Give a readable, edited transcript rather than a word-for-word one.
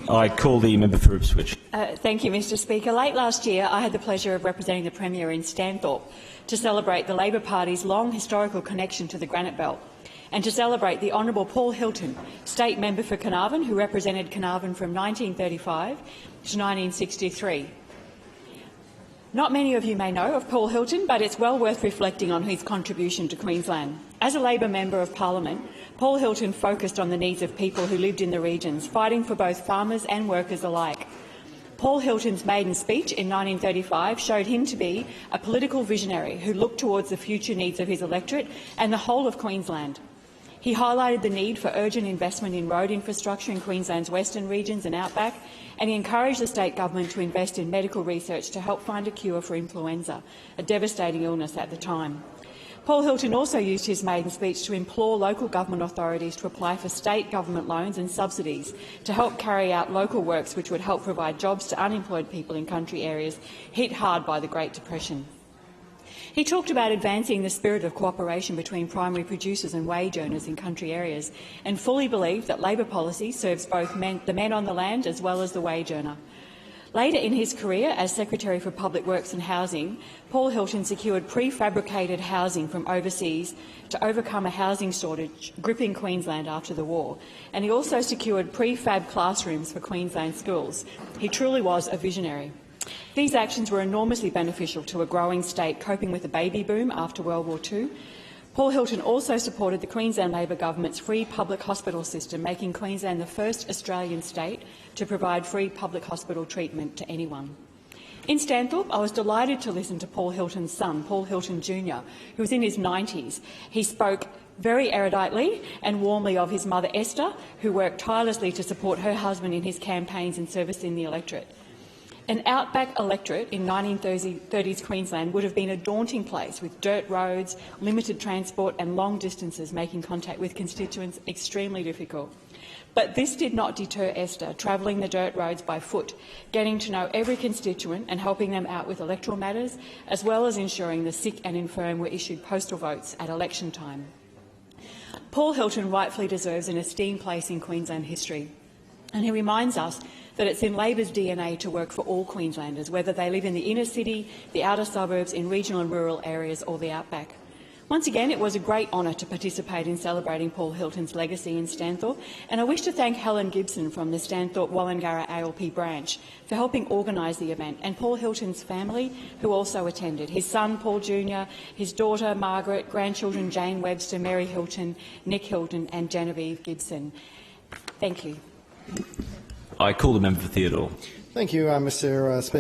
I call the member for Ipswich. Thank you, Mr Speaker. Late last year, I had the pleasure of representing the Premier in Stanthorpe to celebrate the Labor Party's long historical connection to the Granite Belt and to celebrate the Honourable Paul Hilton, State Member for Carnarvon, who represented Carnarvon from 1935 to 1963. Not many of you may know of Paul Hilton, but it's well worth reflecting on his contribution to Queensland. As a Labor Member of Parliament, Paul Hilton focused on the needs of people who lived in the regions, fighting for both farmers and workers alike. Paul Hilton's maiden speech in 1935 showed him to be a political visionary who looked towards the future needs of his electorate and the whole of Queensland. He highlighted the need for urgent investment in road infrastructure in Queensland's western regions and outback, and he encouraged the state government to invest in medical research to help find a cure for influenza, a devastating illness at the time. Paul Hilton also used his maiden speech to implore local government authorities to apply for state government loans and subsidies to help carry out local works which would help provide jobs to unemployed people in country areas hit hard by the Great Depression. He talked about advancing the spirit of cooperation between primary producers and wage earners in country areas and fully believed that Labor policy serves both the men on the land as well as the wage earner. Later in his career as Secretary for Public Works and Housing, Paul Hilton secured prefabricated housing from overseas to overcome a housing shortage gripping Queensland after the war, and he also secured prefab classrooms for Queensland schools. He truly was a visionary. These actions were enormously beneficial to a growing state coping with the baby boom after World War II. Paul Hilton also supported the Queensland Labor government's free public hospital system, making Queensland the first Australian state to provide free public hospital treatment to anyone. In Stanthorpe, I was delighted to listen to Paul Hilton's son, Paul Hilton Jr., who was in his 90s. He spoke very eruditely and warmly of his mother Esther, who worked tirelessly to support her husband in his campaigns and service in the electorate. An outback electorate in 1930s Queensland would have been a daunting place, with dirt roads, limited transport and long distances making contact with constituents extremely difficult. But this did not deter Esther, travelling the dirt roads by foot, getting to know every constituent and helping them out with electoral matters, as well as ensuring the sick and infirm were issued postal votes at election time. Paul Hilton rightfully deserves an esteemed place in Queensland history, and he reminds us that it's in Labor's DNA to work for all Queenslanders, whether they live in the inner city, the outer suburbs, in regional and rural areas or the outback. Once again, it was a great honour to participate in celebrating Paul Hilton's legacy in Stanthorpe, and I wish to thank Helen Gibson from the Stanthorpe Wallangarra ALP branch for helping organise the event, and Paul Hilton's family, who also attended, his son Paul Jr., his daughter Margaret, grandchildren Jane Webster, Mary Hilton, Nick Hilton and Genevieve Gibson. Thank you. I call the member for Theodore. Thank you, Mr Speaker.